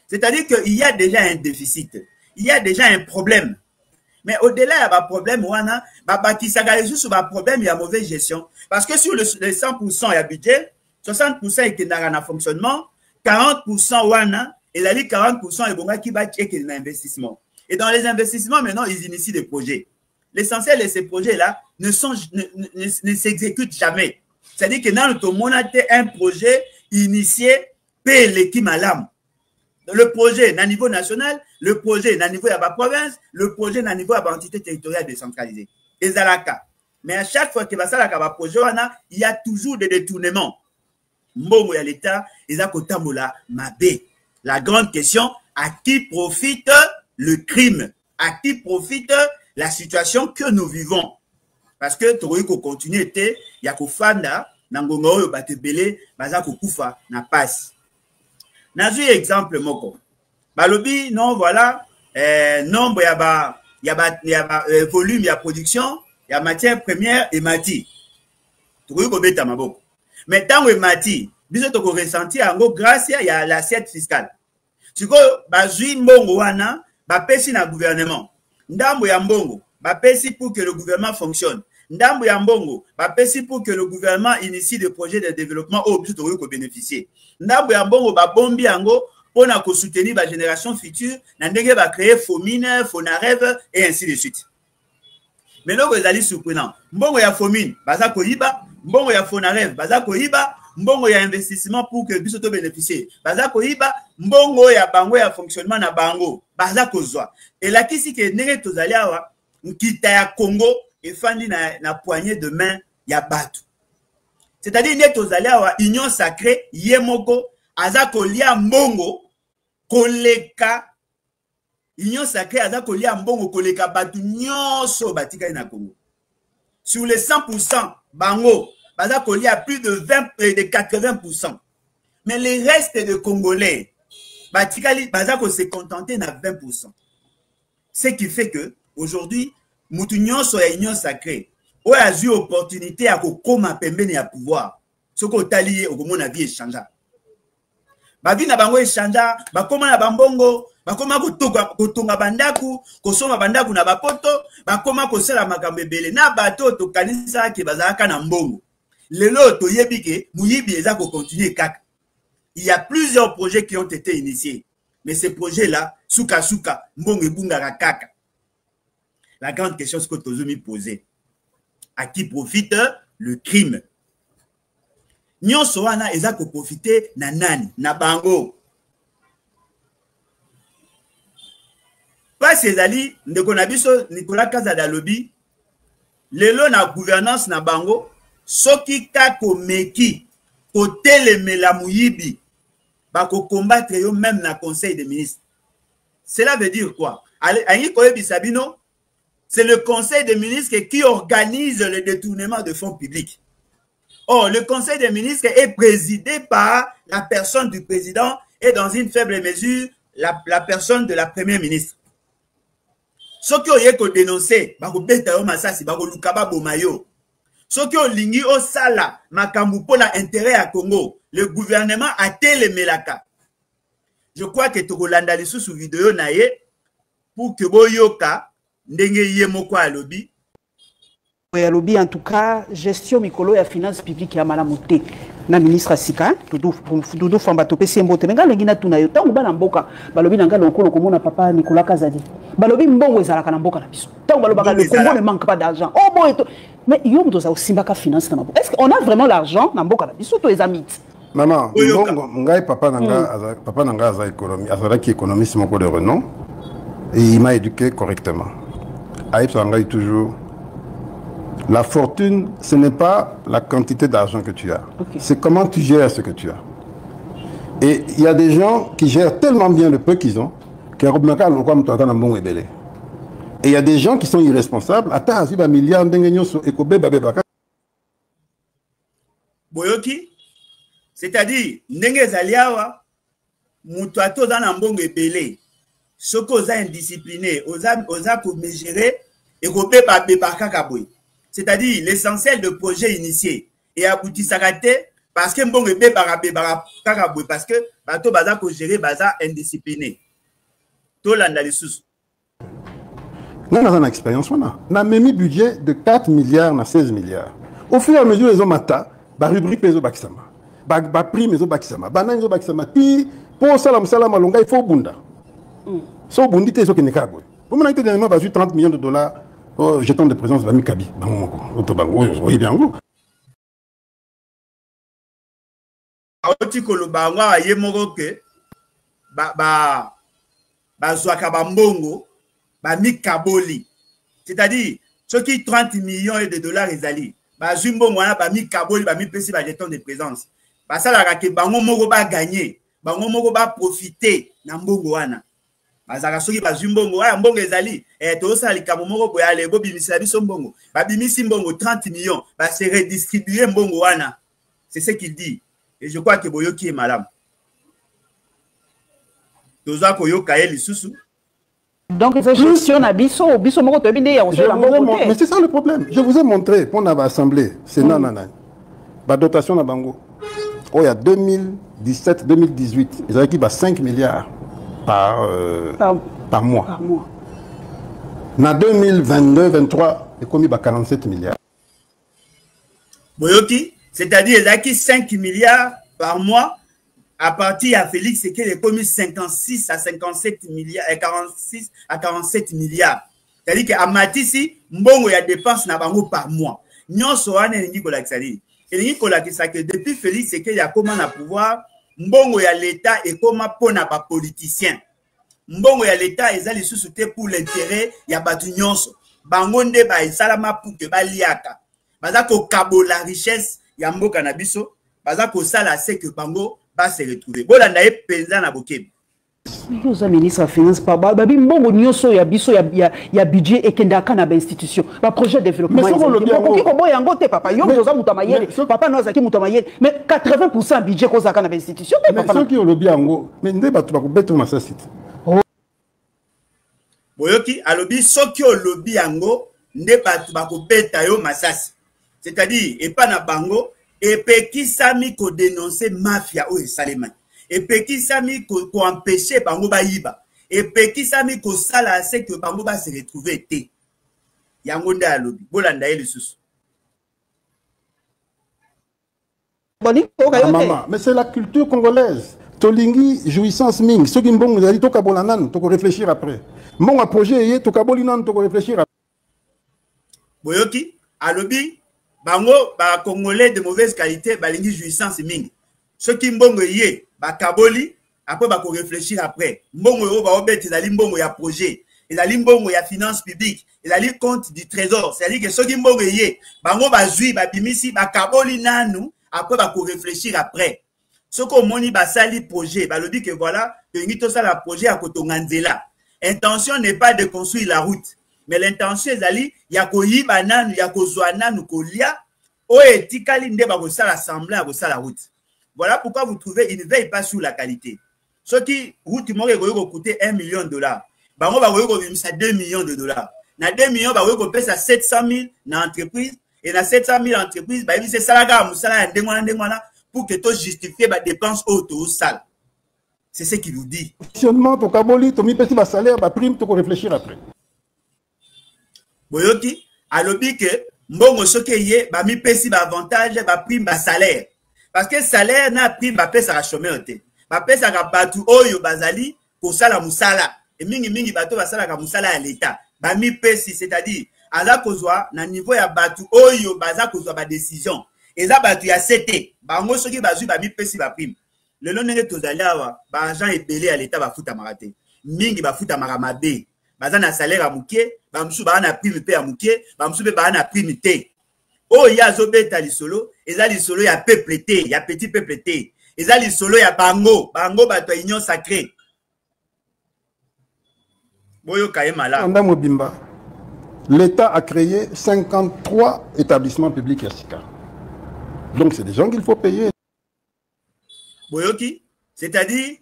C'est-à-dire qu'il y a déjà un déficit. Il y a déjà un problème. Mais au-delà, il y a un problème, qui s'agit sur un problème, il y a mauvaise gestion. Parce que sur les 100%, il y a budget, 60% est dans le fonctionnement, 40%, et la ligue 40% est bon qui va checker l'investissement. Et dans les investissements, maintenant, ils initient des projets. L'essentiel de ces projets-là ne s'exécutent jamais. C'est-à-dire que dans le monde, un projet initié, paie l'équipe à l'âme. Le projet à niveau national, le projet à niveau de la province, le projet à niveau de l'entité territoriale décentralisée. Et ça, mais à chaque fois que ça va projet, il y a toujours des détournements. Mbongo ya l'État, ils ont la grande question, à qui profite le crime? À qui profite la situation que nous vivons? Parce que tu continue, il y a Kofanda, Nangongo, Batebele, Bazako Kufa, na passe. Nazu exemple moko. Balobi non voilà nombre y a volume, y a production, y a matière première et mati. Tu vois ko beta maboko. Mais tant que mati, biso to ko ressentir en grâce y a l'assiette fiscale. Tu ko bazui mbongo wana ba pesi na gouvernement. Ndambo ya mbongo ba pesi pour que le gouvernement fonctionne. Ndambo ya mbongo ba pesi pour que le gouvernement initie des projets de développement au but de bénéficier. Ndambo ya mbongo ba bombi yango pona ko soutenir la génération future, na ndenge ba créer Fomine, Fonarev et ainsi de suite. Mais là vous allez surprenant. Mbongo ya Fomine, baza ko yiba, mbongo ya Fonarev, baza ko yiba, mbongo ya investissement pour que biso to bénéficier. Baza ko yiba, mbongo ya bango ya fonctionnement na bango, baza ko zwa. Et là kisi ke ndenge to zali awa, nkita ya Congo et fandi na poignée de main ya batu. C'est-à-dire net aux aléas union sacrée yemoko azako lia mbongo koleka union sacrée azako lia mbongo koleka batu nyonso batika na Congo. Sur les 100% bango bazako lia plus de 20 et de 80%. Mais les restes de Congolais batika bazako se contenter na 20%. Ce qui fait que aujourd'hui mutu nyonso ya union sacrée ou a eu opportunité à koma pembeni ya pouvoir ce ko talié au komona vie échangea ba vie na bango échangea ba koma na bambongo ba koma kotonga bandaku kosoma bandaku na bapoto ba koma kosala makambo ebele na bato to kanisa ke bazaka na mbongo lelo to yebike muyibi eza ko continuer kaka. Il y a plusieurs projets qui ont été initiés mais ces projets là suka mbongo ebunga kaka. La grande question que Tozumi posait. À qui profite le crime? Nyonso wana eza ko profiter na nani? Na bango. Pas ezali ndeko na biso Nicolas Kazada lobi lelo na gouvernance na bango soki kako meki kotelemela muyibi bako combattre yo même na conseil des ministres. Cela veut dire quoi? Ayi koyebi sabino. C'est le conseil des ministres qui organise le détournement de fonds publics. Or, le conseil des ministres est présidé par la personne du président et dans une faible mesure, la personne de la première ministre. Ce qui ont dénoncé, ce qui ont ligné au sala, makambupo na intérêt à Congo, le gouvernement a télémelaka. Je crois que Tokolanda les sous vidéo naie pour que Boyoka ndenge yemoko alobi en tout cas gestion mikolo ya finance publique ya malamuté na ministre Sika Doudou Famba topesi mbote menga lengina tuna yo tangu bana mboka balobi nanga lokolo komona papa Nicolas Kazadi balobi mbongo ezalaka na mboka na biso tangu balobaka le Congo ne manque pas d'argent oh boy mais yo mto za osimbaka finance na mboka est-ce qu'on a vraiment l'argent na mboka na biso to ezamit maman mbongo ngai papa nanga aza économie azalaki économiste moko de renom et il m'a éduqué correctement. Aïb Sangaï toujours, la fortune, ce n'est pas la quantité d'argent que tu as. Okay. C'est comment tu gères ce que tu as. Et il y a des gens qui gèrent tellement bien le peu qu'ils ont, et il y a des gens qui sont irresponsables. Boyoki, c'est-à-dire, Ndenge Zaliawa, Moutouato dans l'ambongo ebele. Ce qu'on a indiscipliné, on a pour mesurer et qu'on peut pas kakaboy. C'est-à-dire l'essentiel de projet initié et abouti sagaté, parce que mbongo bébara kakabwe parce que bato baza ko gérer baza indiscipliné to landa lisusu Nous avons une expérience na même budget de 4 milliards na 16 milliards au fur et à mesure les hommes ba rubrique les bakisama ba prime les bakisama ba nanzo bakisama ti pour salam malonga il faut bunda so bundi te so kenekabwe pour mon été dernièrement ba 30 millions de dollars au jeton de présence ba mikabi bango otobango oui bien go oti koloba ngwa ye moko ke ba zwaka ba mbongo ba mikaboli c'est-à-dire ceux qui 30 millions de dollars ezali ba zumbongo wana ba mikaboli ba mipesi ba jeton de présence ba sala ka ke bango moko ba gagner bango moko ba profiter na mbongo wana bazaka soki ba zumbongo wana mbongo ezali to sala likamo moko boya le bo bimisi biso mbongo ba bimisi mbongo 30 millions ba se redistribuer mbongo wana c'est ce qu'il dit et je crois que boyoki est malade toza koyoka ye lisusu. Donc, c'est gestion à biso moko to binde ya on la mais c'est ça le problème. Je vous ai montré pour notre assemblée, c'est nanana. La dotation na bango. Oh, il y a 2017-2018, ils avaient qui 5 milliards par mois. Par mois. Na 2022-23, ils ont commis 47 milliards. Boyoki, c'est-à-dire ils avaient qui 5 milliards par mois. À partir à Félix, c'est qu'il est commis 56 à 57 milliards, 46 à 47 milliards. C'est-à-dire qu'à Matisi, mbongo ya dépense na bango par mois. Nyon soane n'engi kola kisali. Et n'engi kola kisali que depuis Félix, c'est qu'il y a comment na pouvoir, mbongo ya l'État et comment pona ba politicien. Mbongo ya l'État ezali sous-souté pour l'intérêt ya batu nyonso. Bango nde ba esalama pour que ba liaka. Baza ko kabo la richesse ya mboka na biso, baza ko sala c'est que bango se retrouver. Bolanda e penza na bokebi. Vous ministre de finance pas babi mbongo nyonso ya biso ya budget et kendaka na ba institution. Ba projet de développement. Mais ko ko boya ngote papa yo zoza mutamayele. Papa no zaki mutamayele. Mais 80% budget ko zaka na ba institution mais papa. Mais ceux qui ont le bien ngo, mais ndé ba tuba ko beto na sa site. Boyoki alobi ceux qui ont le bien ngo ndé ba tuba ko beta yo masasi. C'est-à-dire et pas na bango et puis qui sami ko dénoncer mafia ou salema et puis qui sami ko empêcher bango ba yiba et puis qui sami ko sala c'est que bango ba se retrouver té yango nda alobi bolanda ele susu maman mais c'est la culture congolaise tolingi jouissance ming ceux qui mbongo zali to kabolanan to ko réfléchir après mon projet yé to kabolinan to ko réfléchir après boyoki alobi bango ba congolais de mauvaise qualité balingi jouissance mingi ceux qui mbongo yé ba kaboli après ba ko réfléchir après mbongo yo ba obeti ezali mbongo ya projet ezali mbongo ya finance publique ezali compte du trésor c'est-à-dire que ceux qui mbongo yé bango ba zui ba bimisi ba kaboli nanu après ba ko réfléchir après ce qu'on moni ba sali projet ba le dit que voilà que ngito sala projet à kotonga nzela intention n'est pas de construire la route. Mais l'intention est d'aller, il y a koyi banane, il y a kozwana nous kolia, o etikali nde ba kosa l'assemblée à kosa la route. Voilà pourquoi vous trouvez, il ne veille pas sur la qualité. Ceux qui route mo ko coûter $1 million, ba mo ba ko bimisa $2 millions. Na 2 millions ba ko pesa 700 000 na entreprise et na 700 000 entreprise ba bimisa salaga musala ya ndengwana pour que to justifier ba dépenses auto sale. C'est ce qu'il vous dit. Fonctionnement to kaboli to mi pesi ba salaire ba prime to ko réfléchir après. Boyoki, alobi que mbongo soke yé, ba mi pesi ba avantage, ba prime ba salaire. Parce que salaire na prime ba pesa ka chômeur te. Ba pesa ka batu oyo bazali pour sala musala. Et mingi bato ba sala ka musala ya l'État. Ba mi pesi, c'est-à-dire, aza kozwa na niveau ya batu oyo baza kozwa ba décision. Eza batu ya CT. Bango soki bazui ba mi pesi ba prime. Le long nenge tozali awa, ba agent ebele à l'État ba futa marate. Mingi ba futa maramabe. Baza na salaire à mouké, ba msou ba na prime pe à mouké, ba msou pe ba na prime te. Oh ya zo beta li solo, eza li solo ya peuple te, ya petit peuple te. Eza li solo ya bango, bango ba to union sacrée. Boyo kaye mala. Anda Mobimba. L'État a créé 53 établissements publics Yassika. Donc c'est des gens qu'il faut payer. Boyoki, c'est-à-dire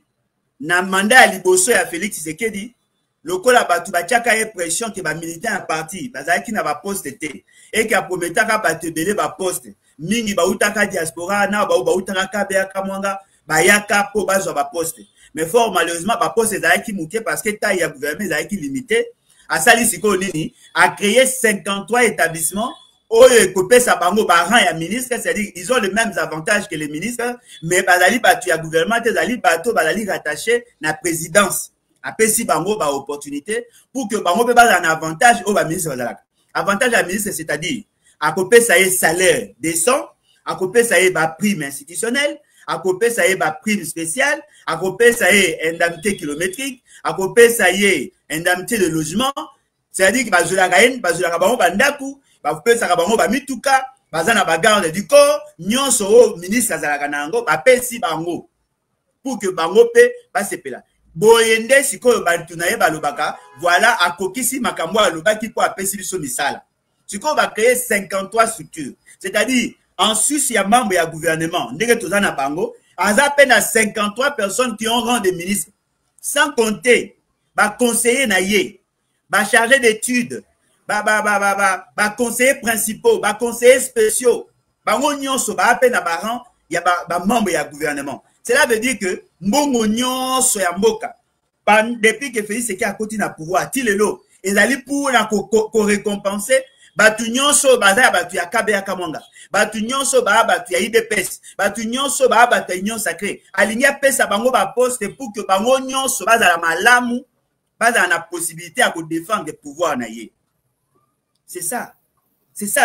na mandat à liboso ya Félix Tshisekedi. Lokola batu batiaka pression que ba militant à parti bazaki na ba poste te et que prometaka batu belé ba poste mingi bautaka diaspora na bautaka kabea kamwanga bayaka po bazwa ba poste. Mais fort malheureusement ba poste ezalaki muke parce que taille ya gouvernement ezalaki limité. Asali siko nini a créé 53 établissements. Oyo ekopesa bango ba rang ya ministre, c'est-à-dire ils ont les mêmes avantages que les ministres, mais bazali batu ya gouvernement ezali bato bazali rattaché na présidence. Apesi bango ba opportunité pour que bango pe ba un avantage au ba ministre bazalaka. Avantage à ministre, c'est-à-dire à côté ça y salaire décent, à côté ça y prime institutionnelle, à côté ça y prime spéciale, à côté ça y indemnité kilométrique, à côté ça y indemnité de logement, c'est-à-dire que bazulaka bango bandaku, bazupesa bango ba mituka, bazana ba garde du corps, nyonso ministre azalaka nango, bapesi bango pour que bango pe basepela. Boyende sikoyo bantu na ye balobaka, voilà akokisi makambo alobaki po apesi biso misala. Sikoyo ba créer 53 structures. C'est-à-dire en Suisse il y a membre ya gouvernement, ndenge tozana bango, aza peine à 53 personnes qui ont rang de ministre. Sans compter ba conseiller na ye, ba chargé d'études, ba conseillers principaux, ba conseillers spéciaux, bango nyonso ba peine à ba rang, il y a ba membre ya gouvernement. Cela veut dire que mbongo nyonso ya mboka depuis que Félix Tshisekedi a continué à pouvoir tilelo ezali pour na ko récompenser batu nyonso baza batu ya kabea kamwanga batu nyonso ba batu ya IDPS batu nyonso ba batu ya union sacrée alingia pesa bango ba poste pour que bango nyonso baza la malamu baza na possibilité à défendre le pouvoir na ye. C'est ça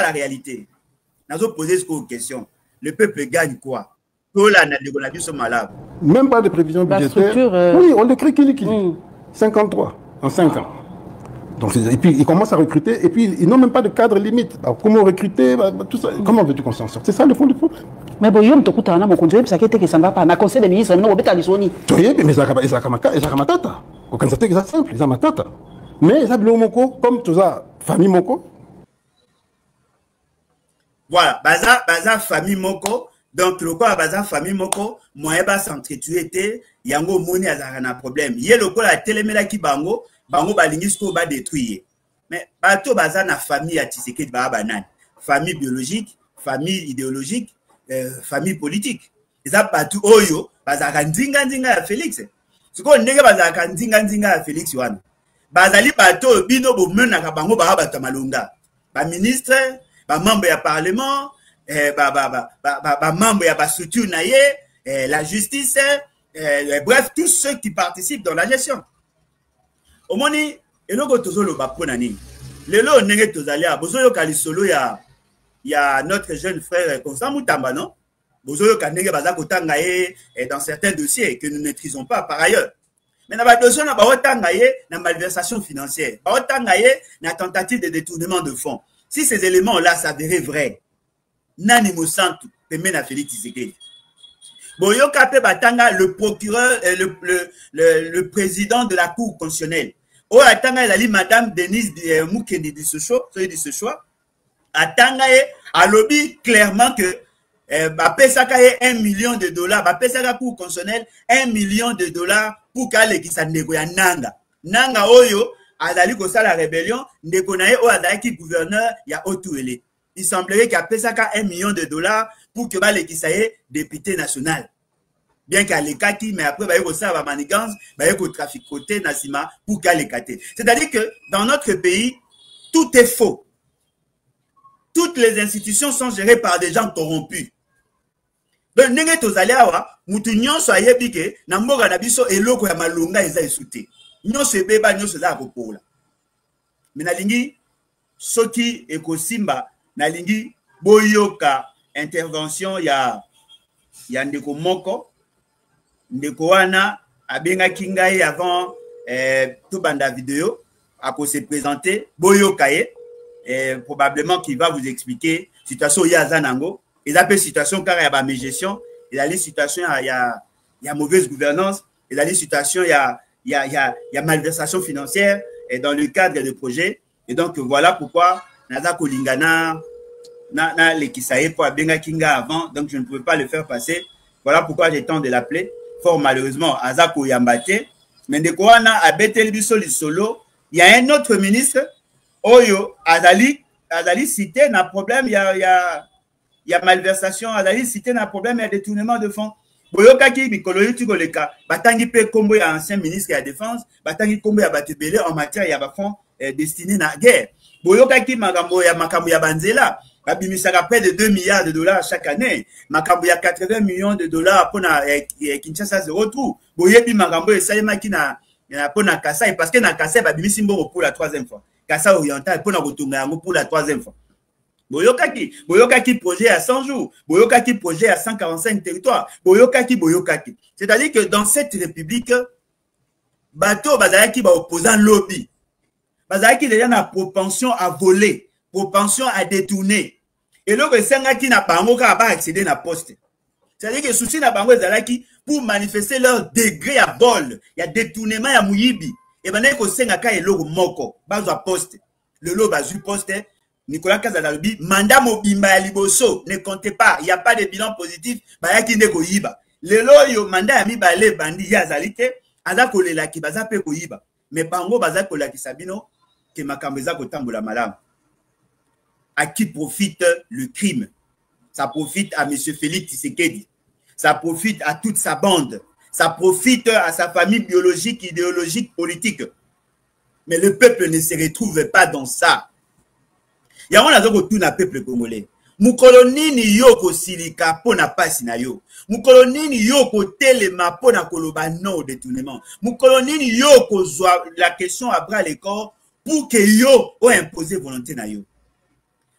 la réalité. Nazo poser cette question, le peuple gagne quoi? Même pas de prévision budgétaire. Oui, on l'écrit qu'il 53 en 5 ans. Donc, et puis ils commencent à recruter et puis ils n'ont même pas de cadre limite. Alors, comment recruter tout ça, comment veux-tu qu'on s'en sorte? C'est ça le fond du problème. Mais bon, il y a un conseil que ça ne va pas. Le conseil des ministres, non, mais mais ça matata. Aucun c'est simple, ça matata. Mais ça moko comme tout ça, famille moko. Voilà, baza famille moko. Donc, le quoi baza famille moko, moyen ba s'entretuer té, yango moni azara na problème. Yé le quoi la téléméla qui bango balingisko ba détruire. Mais bato baza na famille à Tshisekedi ba banane. Famille biologique, famille idéologique, famille politique. Et ça bato oyo bazaka ndinga ya Félix. Siko ndenge bazaka ndinga ya Félix wana. Bazali bato bino bo mena ka bango ba bato malonga. Ba ministre, ba membre ya parlement, membre ya structure na ye, la justice, bref, tous ceux qui participent dans la gestion. Au moni, eloko tozolo ba pona nini. Lelo ndenge tozali a bozoyo kalisolo ya notre jeune frère Constant Mutamba, non? Bozoyo kanenge baza kotanga ye dans certains dossiers que nous ne maîtrisons pas par ailleurs. Mais na ba dossier na ba otanga ye na malversation financière. Ba otanga ye na tentative de détournement de fonds. Si ces éléments là s'avéraient vrais, Nani Mosantu, Pemena Félix Tshisekedi. Boyoka pe batanga le procureur, le président de la Cour constitutionnelle. O atanga ezali madame Denise Mukendi de ce choix. Atanga a lobby clairement que bapesaka ye $1 million, bapesaka Cour constitutionnelle $1 million pour qu'elle qui sa nego ya nanga. Nanga oyo azali ko sala rébellion, ndeko na ye o azali ki gouverneur ya Otuele. Il semblerait qu'il y a pesaka $1 million pour que les Kisaye député national. Bien qu'à l'écati, mais après, il y a ça, la manigance, il y a le trafic côté, Nassima, pour qu'à l'écati. C'est-à-dire que dans notre pays, tout est faux. Toutes les institutions sont gérées par des gens corrompus. Donc, nenge tozali awa, mutu nyonso ayebi ke, na mboka na biso eloko ya malonga eza esute. Nyonso ebeba, nyonso eza akopola. Mais na lingi, soki ekosimba, nalingi boyoka intervention ya ndeko moko ndeko wana abenga kingai avant tout banda vidéo à se présenter boyoka ye probablement qu'il va vous expliquer situation ya zanango et la situation car il y a ba gestion et la situation il y a mauvaise gouvernance et la situation il y a malversation financière et dans le cadre de projet et donc voilà pourquoi Naza Kolingana, na le Kisaye pour Abenga Kinga avant, donc je ne pouvais pas le faire passer. Voilà pourquoi j'ai tenté de l'appeler. Fort malheureusement, Azako Yambate. Mais de quoi on a abeté le solo. Il y a un autre ministre, Oyo, Azali cité, n'a problème, il y a il y a malversation, azali cité na problème ya détournement de fonds. Boyokaki mikolo yuti koleka, batangi pe kombo ya ancien ministre de la défense, batangi kombo ya batebele en matière ya ba fonds destinés na guerre. Boyokaki makambo ya banzela, babimisaka près de 2 milliards de dollars chaque année, makambo ya 80 millions de dollars pour na Kinshasa zéro trou. Boyebi makambo esalemaki na pour na Kasai parce que na Kasai babimisi mbongo pour la 3e fois. Kasai oriental pour na kotunga yango pour la 3e fois. Boyokaki projet à 100 jours, Boyokaki projet à 145 territoires, Boyokaki. C'est-à-dire que dans cette république, bateau bazalaki ba opposant lobby, bazalaki déjà na propension à voler, propension à détourner. Et là, qui n'a pas accéder à poste. C'est-à-dire que souci n'a pas bazalaki pour manifester leur degré à vol, il y a détournement à Mouyibi. Et maintenant que Sengaka est logo moko, bazo poste, le lot bazu poste. Nicolas Kazalabi, mandat mobimba ya liboso, ne comptez pas, il n'y a pas de bilan positif, bayaki ne koyiba. Le loyo mandat ya mibale bandi ya zalite, aza kolela ki baza pe koyiba. Mais bango baza kolela ki sabino, ke makambeza kotambola malam. À qui profite le crime? Ça profite à M. Félix Tshisekedi. Ça profite à toute sa bande. Ça profite à sa famille biologique, idéologique, politique. Mais le peuple ne se retrouve pas dans ça. Il y a un peuple congolais. Mukolonini yoko silika pona pasi na yo. Mukolonini yoko telema pona koloba non au détournement. Mukolonini yoko zwa la question à bras le corps pour que yo o imposer volonté na yo.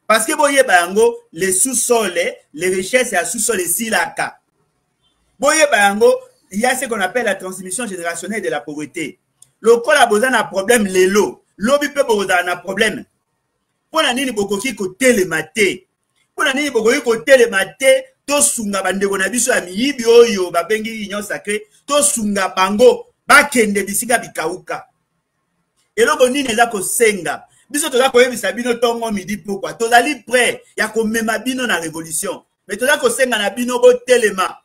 Parce que boye bango les sous-sols, les richesses à sous-sol et silaka. Boye bango, il y a ce qu'on appelle la transmission générationnelle de la pauvreté. Le col a besoin d'un problème l'élo. L'obi peut besoin d'un problème. Pour la nini bokoki ko télématé. Pour la nini bokoki ko télématé, to sunga bandeko na biso ya miyibi oyo babengi union sacrée, to sunga bango bakende bisika bikauka. Eloko nini eza ko senga. Biso toza ko yebisa bino tongo midi pourquoi. Tozali prêt ya ko mema bino na révolution. Mais toza ko senga na bino bo téléma.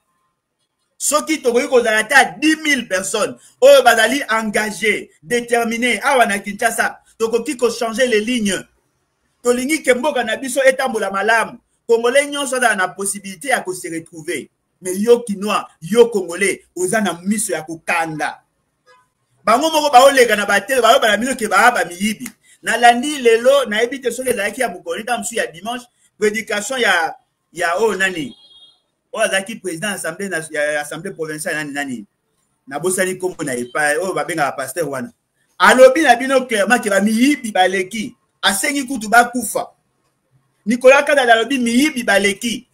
Soki tokoki ko zala ta 10 000 personnes oyo bazali engagés, déterminés awa na Kinshasa, tokoki ko changer les lignes. Tolingi kemboka na biso etambola malamu. Congolais nyonso da na possibilité ya ko se retrouver. Mais yo kinois, yo congolais, oza na miso ya kokanda. Bango moko ba olega na batele, ba ba mino ke ba ba miyibi. Na landi lelo na ebite soki ezalaki ya mokolo ta msu ya dimanche, prédication ya o nani. O azaki président assemblée provinciale nani. Na bosani kombo na epa, o ba benga pasteur wana. Alobi na bino clairement ke ba miyibi baleki. Asengi kutu bakufa. Nicolas Kadala alobi miyibi baleki.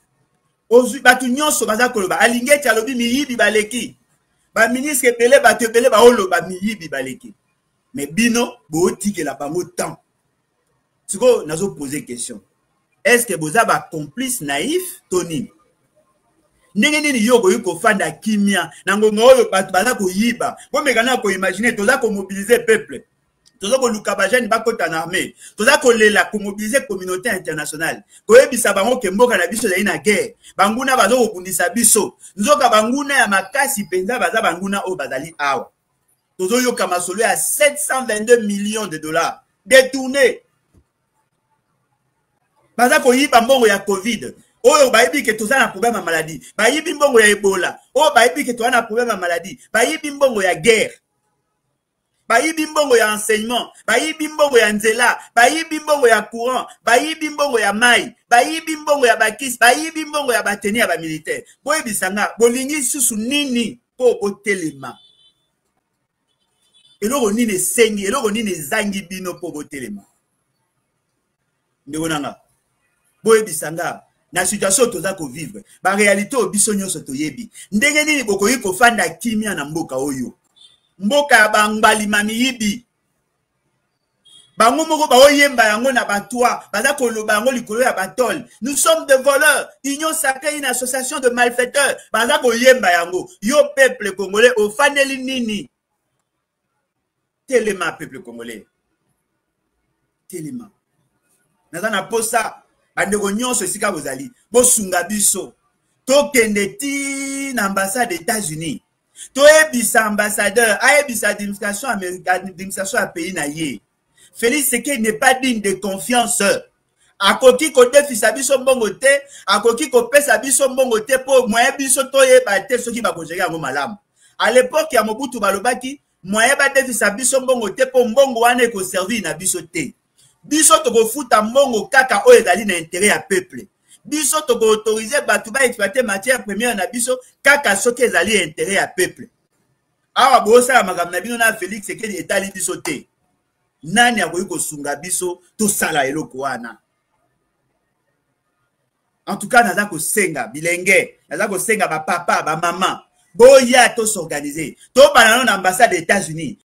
Ozu batu nyonso baza koloba alingeti alobi miyibi baleki. Ba ministre pele batu pele ba oloba miyibi baleki. Mais bino bo tike la bango temps. Siko nazo poser question. Est-ce que boza ba complice naïf Tony? Ndenge nini yo ko fanda kimia nangongo oyo batu baza ko yiba. Bo mekana ko imaginer toza ko mobiliser peuple. Toza ko lukabajani bakota na armée. Toza ko lela ko mobiliser communauté internationale. Ko yebisa bango ke mboka na biso na guerre. Banguna bazo ko kundisa biso. Nzoka banguna ya makasi penza baza banguna o bazali awa. Tozo yo kamasolo à 722 millions de dollars détournés. Baza ko yiba mbongo ya Covid. Oyo bayibi ke toza na problème ya maladie. Bayibi mbongo ya Ebola. Oyo bayibi ke toza na problème ya maladie. Bayibi mbongo ya guerre. Bayibi mbongo ya enseignement, bayibi mbongo ya nzela, bayibi mbongo ya courant, bayibi mbongo ya mai, bayibi mbongo ya bakis, bayibi mbongo ya bateni ya ba militaire. Boyebi sanga, bolingi susu nini po botelema. Eloko nini sengi, eloko nini zangi bino po botelema. Ndeko nanga. Boyebi sanga, na situation toza ko vivre, ba réalité obiso nyonso toyebi. Ndenge nini bokoyi ko fanda kimia na mboka oyo. Mboka bangbali mamiyibi. Bango moko ba oyemba yango na batwa, baza koloba yango likolo ya batol. Nous sommes des voleurs. Union sacrée, une association de malfaiteurs. Baza koyemba yango. Yo peuple congolais ofandeli nini? Telema peuple congolais. Telema. Naza na posa bandeko nyonso esika bozali. Bosunga biso. Tokende ti na ambassade des États-Unis. Toyebisa ambassadeur, ayebisa administration américaine, administration à pays na ye. Félix Tshisekedi n'est pas digne de confiance. akoki kodefisa biso mbongo te, akoki kopesa biso mbongo te po moyen biso toyeba te soki bakojere yango malamu. À l'époque ya Mobutu balobaki moyen badefisa biso mbongo te po mbongo wana ekoservir na biso te. Biso tokofuta mbongo kaka oyo ezali na intérêt ya peuple. Biso toko autoriser batu ba exploiter matière première na biso kaka soki ezali intérêt ya peuple. Awa bosa makambo na bino na Félix Sekedi etali biso te. Nani akoki kosunga biso to sala eloko wana? En tout cas, naza ko senga bilenge, naza ko senga ba papa, ba maman. Boya to s'organiser. To banano na ambassade des États-Unis.